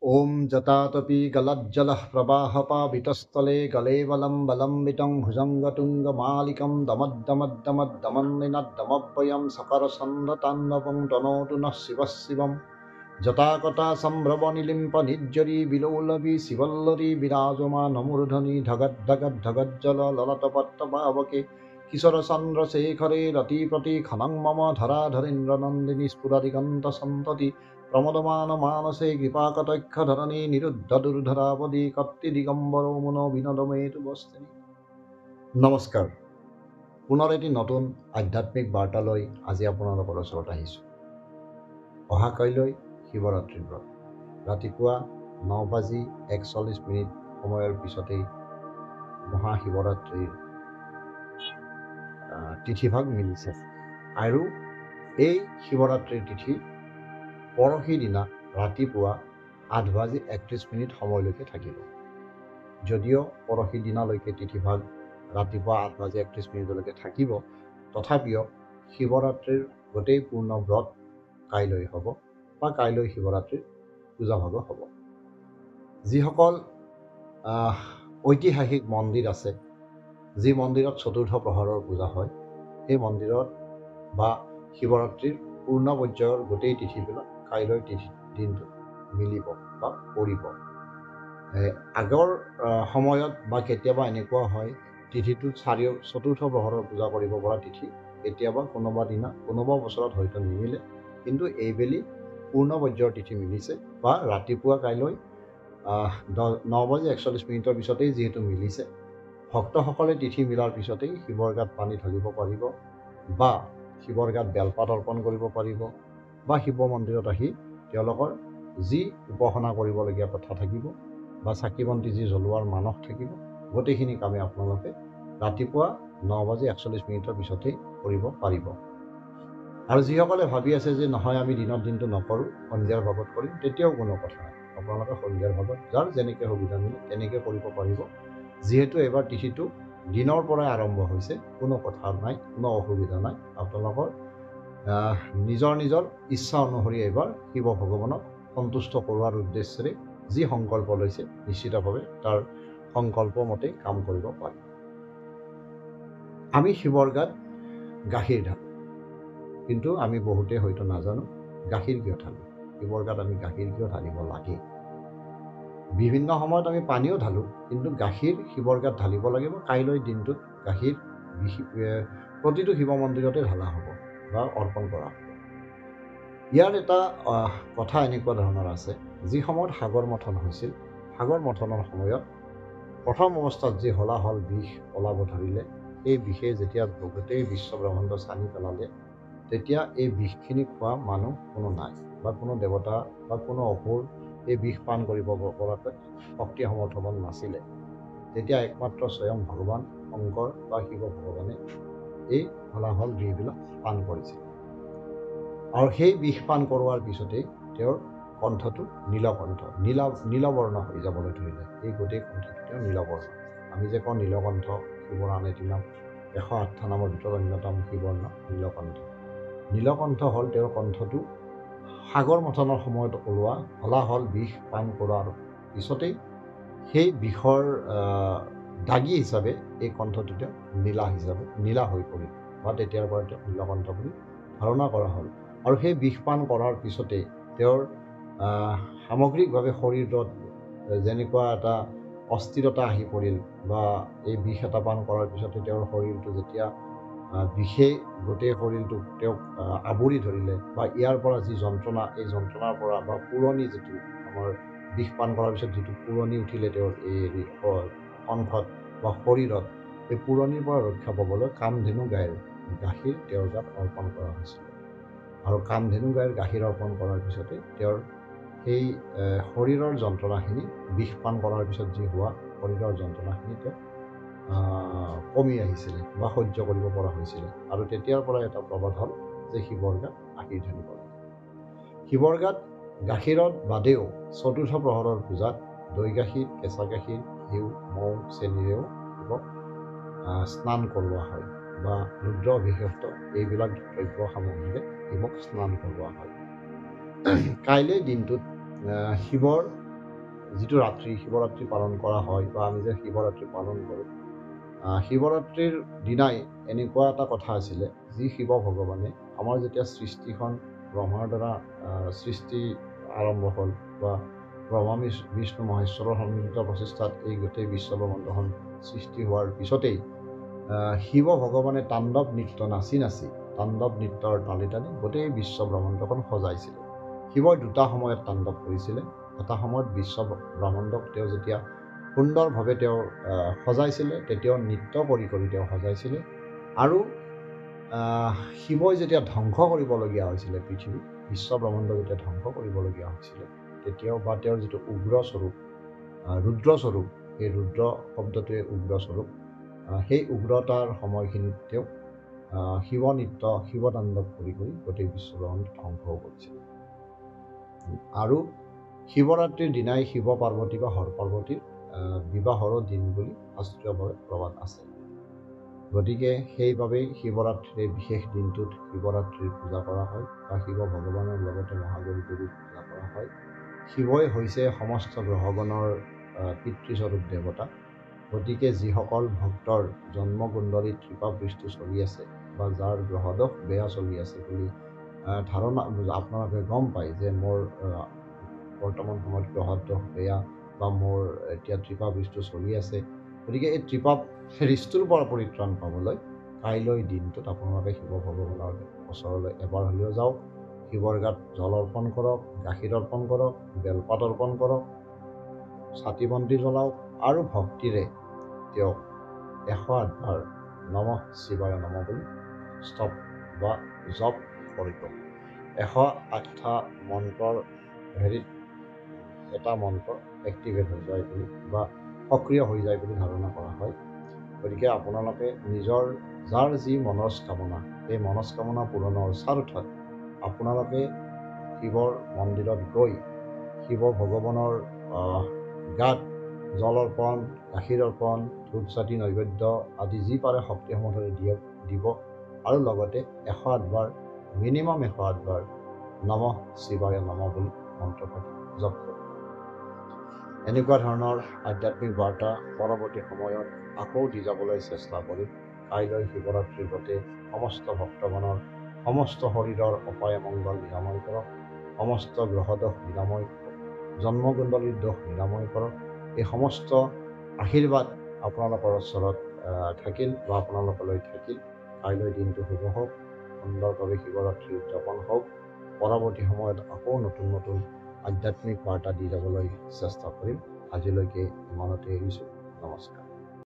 ॐ जतातपि गलज्जलः प्रवाहपावितस्थले गलेवलं बलम्बितं भुजङ्गतुङ्गमालिकं दमद्दमद्दमद्दमन्निनद्दमव्ययं सकरसन्नताण्डवं तनोतु नः शिवः शिवं जटाकटा सम्भ्रमनिलिम्पनिज्जरी विलोलवी शिवल्लरी विराजमानमूर्धनि धगद्धगद्धगज्जलललतपट्टपावके किशोरचन्द्रशेखरे रतिप्रति खनं मम धराधरेन्द्रनन्दिनी स्फुरदिगन्तसन्तति प्रमदमानमानसे कृपाकटक्षधरणी निरुद्धदुर्धरावधि কর্তিদিগম্বর মুন বিনোদমেতু বস্তিনি। নমস্কাৰ, পুনৰ এটি নতুন আধ্যাত্মিক বাৰ্তালৈ আজি আপোনালোকৰ ওচৰত আহিছোঁ। অহা কাইলৈ শিৱৰাত্ৰিৰ ব্ৰত। ৰাতিপুৱা 9:41 সময়ৰ পিছতেই মহাশিৱৰাত্ৰিৰ তিথিভাগ মিলিছে আৰু এই শিৱৰাত্ৰিৰ তিথি পৰহি দিনা ৰাতিপুৱা 8:31 সময়লৈকে থাকিব। যদিও পৰহি দিনালৈকে তিথিভাগ ৰাতিপুৱা 8:31 থাকিব, তথাপিও শিৱৰাত্ৰিৰ গোটেই পূৰ্ণ ব্ৰত কাইলৈ হ'ব বা কাইলৈ শিৱৰাত্ৰিৰ পূজাভাগো হ'ব। যিসকল ঐতিহাসিক মন্দিৰ আছে, যি মন্দিৰত চতুৰ্থ প্ৰহৰৰ পূজা হয়, সেই মন্দিৰত বা শিৱৰাত্ৰিৰ পূৰ্ণ পৰ্যায়ৰ গোটেই তিথিবিলাক কাইলৈ দিনটো মিলিব বা পৰিব। আগৰ সময়ত বা কেতিয়াবা এনেকুৱা হয়, তিথিটো চতুৰ্থ প্ৰহৰৰ পূজা কৰিব পৰা তিথি কেতিয়াবা কোনোবা দিনা কোনোবা বছৰত হয়তো নিমিলে, কিন্তু এইবেলি পূৰ্ণ পৰ্যায়ৰ তিথি মিলিছে বা ৰাতিপুৱা কাইলৈ 9:41 পিছতেই যিহেতু মিলিছে, ভক্তসকলে তিথি মিলাৰ পিছতেই শিৱৰ গাত পানী ঢালিব পাৰিব বা শিৱৰ গাত বেলপাত অৰ্পণ কৰিব পাৰিব বা শিৱ মন্দিৰত আহি তেওঁলোকৰ যি উপাসনা কৰিবলগীয়া কথা থাকিব বা চাকি বন্তি যি জ্বলোৱাৰ মানস থাকিব, গোটেইখিনি কামে আপোনালোকে ৰাতিপুৱা 9:41 পিছতেই কৰিব পাৰিব। আৰু যিসকলে ভাবি আছে যে নহয় আমি দিনটো নকৰোঁ, সন্ধিয়াৰ ভাগত কৰিম, তেতিয়াও কোনো কথা নাই। আপোনালোকে সন্ধিয়াৰ ভাগত যাৰ যেনেকৈ সুবিধা মিলে তেনেকৈ কৰিব পাৰিব। যিহেতু এইবাৰ তিথিটো দিনৰ পৰাই আৰম্ভ হৈছে, কোনো কথা নাই, কোনো অসুবিধা নাই। আপোনালোকৰ নিজৰ ইচ্ছা অনুসৰি এইবাৰ শিৱ ভগৱানক সন্তুষ্ট কৰোৱাৰ উদ্দেশ্যেৰে যি সংকল্প লৈছে, নিশ্চিতভাৱে তাৰ সংকল্প মতে কাম কৰিব পাৰি। আমি শিৱৰ গাত গাখীৰ ঢালোঁ, কিন্তু আমি বহুতে হয়তো নাজানো গাখীৰ কিয় ঢালোঁ, শিৱৰ গাত আমি গাখীৰ কিয় ঢালিব লাগে। বিভিন্ন সময়ত আমি পানীও ঢালোঁ, কিন্তু গাখীৰ শিৱৰ গাত ঢালিব লাগিব। কাইলৈ দিনটোত গাখীৰ প্ৰতিটো শিৱ মন্দিৰতে ঢালা হ'ব বা অৰ্পণ কৰা হ'ব। ইয়াৰ এটা কথা এনেকুৱা ধৰণৰ আছে, যি সময়ত সাগৰ মথন হৈছিল, সাগৰ মথনৰ সময়ত প্ৰথম অৱস্থাত যি হলাহল বিষ ওলাব ধৰিলে, এই বিষে যেতিয়া গোটেই বিশ্ব ব্ৰহ্মাণ্ড ছানি পেলালে, তেতিয়া এই বিষখিনি খোৱা মানুহ কোনো নাই বা কোনো দেৱতা বা কোনো অসুৰ এই বিষ পান কৰিব পৰাকৈ শক্তি সমৰ্থন নাছিলে। তেতিয়া একমাত্ৰ স্বয়ং ভগৱান শংকৰ বা শিৱ ভগৱানে এই হলাহল বিষবিলাক পান কৰিছিল। আৰু সেই বিষ পান কৰোৱাৰ পিছতেই তেওঁৰ কণ্ঠটো নীলকণ্ঠ, নীলবৰ্ণ হৈ যাবলৈ ধৰিলে। এই গোটেই কণ্ঠটো তেওঁৰ নীলবৰ্ণ। আমি যে কওঁ নীলকণ্ঠ শিৱৰ আন এটি নাম, 108টা নামৰ ভিতৰত অন্যতম শিৱৰ নাম নীলকণ্ঠ। নীলকণ্ঠ হ'ল তেওঁৰ কণ্ঠটো সাগৰ মথনৰ সময়ত ওলোৱা হলাহল বিষ পান কৰাৰ পিছতেই সেই বিষৰ দাগী হিচাপে এই কণ্ঠটো তেওঁ নীলা হৈ পৰিল বা তেতিয়াৰ পৰা তেওঁ নীলকণ্ঠ বুলি ধাৰণা কৰা হ'ল। আৰু সেই বিষ পান কৰাৰ পিছতে তেওঁৰ সামগ্ৰিকভাৱে শৰীৰত যেনেকুৱা এটা অস্থিৰতা আহি পৰিল বা এই বিষ এটা পান কৰাৰ পিছতে তেওঁৰ শৰীৰটো যেতিয়া বিষে গোটেই শৰীৰটোক তেওঁক আৱৰি ধৰিলে বা ইয়াৰ পৰা যি যন্ত্ৰণা, এই যন্ত্ৰণাৰ পৰা বা পুৰণি যিটো আমাৰ বিষ পান কৰাৰ পিছত যিটো পুৰণি উঠিলে তেওঁৰ এই কণ্ঠত বা শৰীৰত, এই পুৰণিৰ পৰা ৰক্ষা পাবলৈ কামধেনু গাইৰ গাখীৰ তেওঁৰ গাত অৰ্পণ কৰা হৈছিল। আৰু কামধেনু গাইৰ গাখীৰ অৰ্পণ কৰাৰ পিছতে তেওঁৰ সেই শৰীৰৰ যন্ত্ৰণাখিনি বিষ পান কৰাৰ পিছত যি হোৱা শৰীৰৰ যন্ত্ৰণাখিনি তেওঁ কমি আহিছিলে বা সহ্য কৰিব পৰা হৈছিলে। আৰু তেতিয়াৰ পৰা এটা প্ৰবাদ হ'ল যে শিৱৰ গাত গাখীৰ ঢালিব লাগে। শিৱৰ গাত গাখীৰত বাদেও চতুৰ্থ প্ৰহৰৰ পূজাত দৈ গাখীৰ, কেঁচা গাখীৰ, ঘিউ, মৌ, চেনিৰেও শিৱক স্নান কৰোৱা হয় বা ৰুদ্ৰ অভিষেক্ত এইবিলাক দ্ৰব্য সামগ্ৰীৰে শিৱক স্নান কৰোৱা হয়। কাইলৈ দিনটোত শিৱৰ যিটো ৰাত্ৰি শিৱৰাত্ৰি পালন কৰা হয় বা আমি যে শিৱৰাত্ৰি পালন কৰোঁ, শিৱৰাত্ৰিৰ দিনাই এনেকুৱা এটা কথা আছিলে, যি শিৱ ভগৱানে আমাৰ যেতিয়া সৃষ্টিখন ব্ৰহ্মাৰ দ্বাৰা সৃষ্টি আৰম্ভ হ'ল বা ব্ৰহ্মা বিষ্ণু মহেশ্বৰৰ সন্মিলিত প্ৰচেষ্টাত এই গোটেই বিশ্বব্ৰহ্মাণ্ডখন সৃষ্টি হোৱাৰ পিছতেই শিৱ ভগৱানে তাণ্ডৱ নৃত্য নাচি তাণ্ডৱ নৃত্যৰ তালি গোটেই বিশ্বব্ৰহ্মাণ্ডখন সজাইছিলে। শিৱই দুটা সময়ত তাণ্ডৱ কৰিছিলে। এটা সময়ত বিশ্বব্ৰহ্মাণ্ডক তেওঁ যেতিয়া সুন্দৰভাৱে তেওঁ সজাইছিলে, তেতিয়াও নৃত্য কৰি তেওঁ সজাইছিলে। আৰু শিৱই যেতিয়া ধ্বংস কৰিবলগীয়া হৈছিলে পৃথিৱী, বিশ্বব্ৰহ্মাণ্ড যেতিয়া ধ্বংস কৰিবলগীয়া হৈছিলে, তেতিয়াও বা তেওঁৰ যিটো উগ্ৰস্বৰূপ, ৰুদ্ৰস্বৰূপ, সেই ৰুদ্ৰ শব্দটোৱে উগ্ৰস্বৰূপ, সেই উগ্ৰতাৰ সময়খিনিত তেওঁ শিৱ নৃত্য, শিৱ তাণ্ডৱ কৰি গোটেই বিশ্বব্ৰহ্মাণ্ড ধ্বংসও কৰিছিলে। আৰু শিৱৰাত্ৰিৰ দিনাই শিৱ পাৰ্বতী বা হৰ পাৰ্বতীৰ বিবাহৰো দিন বুলি শাস্ত্ৰীয়ভাৱে প্ৰবাদ আছে। গতিকে সেইবাবেই শিৱৰাত্ৰিৰ এই বিশেষ দিনটোত শিৱৰাত্ৰিৰ পূজা কৰা হয় বা শিৱ ভগৱানৰ লগতে মহাবলী দেৱীৰ পূজা কৰা হয়। শিৱই হৈছে সমস্ত গ্ৰহগণৰ পিতৃস্বৰূপ দেৱতা। গতিকে যিসকল ভক্তৰ জন্মকুণ্ডলীত কৃপাবৃষ্টি চলি আছে বা যাৰ গ্ৰহদোষ বেয়া চলি আছে বুলি ধাৰণা, আপোনালোকে গম পায় যে মোৰ বৰ্তমান সময়ত গ্ৰহদোষ বেয়া বা মোৰ এতিয়া কৃপাবৃষ্টি চলি আছে, গতিকে এই ঋতুৰ পৰা পৰিত্ৰাণ পাবলৈ কাইলৈ দিনটোত আপোনালোকে শিৱ ভগৱানৰ ওচৰলৈ এবাৰ হ'লেও যাওক, শিৱৰ গাত জল অৰ্পণ কৰক, গাখীৰ অৰ্পণ কৰক, বেলপাত অৰ্পণ কৰক, চাকি বন্তি জ্বলাওক আৰু ভক্তিৰে তেওঁক 108 বাৰ নমঃ শিৱায় নমঃ বুলি স্তব বা জপ কৰিব। 108টা মন্ত্ৰৰ এটা মন্ত্ৰ এক্টিভেট হৈ যায় বুলি বা সক্ৰিয় হৈ যায় বুলি ধাৰণা কৰা হয়। গতিকে আপোনালোকে নিজৰ যাৰ যি মনস্কামনা, এই মনস্কামনা পূৰণৰ স্বাৰ্থত আপোনালোকে শিৱৰ মন্দিৰত গৈ শিৱ ভগৱানৰ গাত জল অৰ্পণ, গাখীৰ অৰ্পণ, ধূপ চাতি নৈবেদ্য আদি যি পাৰে শক্তি সমৰ্থৰে দিব আৰু লগতে 108 বাৰ, মিনিমাম 108 বাৰ নমঃ শিৱায় নমঃ বুলি মন্ত্ৰপাঠ জপ কৰিব। এনেকুৱা ধৰণৰ আধ্যাত্মিক বাৰ্তা পৰৱৰ্তী সময়ত আকৌ দি যাবলৈ চেষ্টা কৰিম। কাইলৈ শিৱৰাত্ৰিৰ গতে সমস্ত ভক্তগণৰ সমস্ত শৰীৰৰ অপায় মংগল নিৰাময় কৰক, সমস্ত গ্ৰহদোষ নিৰাময় কৰক, জন্মকুণ্ডলীৰ দোষ নিৰাময় কৰক। এই সমস্ত আশীৰ্বাদ আপোনালোকৰ ওচৰত থাকিল বা আপোনালোকলৈ থাকিল। কাইলৈ দিনটো শুভ হওক, সুন্দৰভাৱে শিৱৰাত্ৰি উদযাপন হওক। পৰৱৰ্তী সময়ত আকৌ নতুন আধ্যাত্মিক বাৰ্তা দি যাবলৈ চেষ্টা কৰিম। আজিলৈকে ইমানতে এৰিছোঁ। নমস্কাৰ।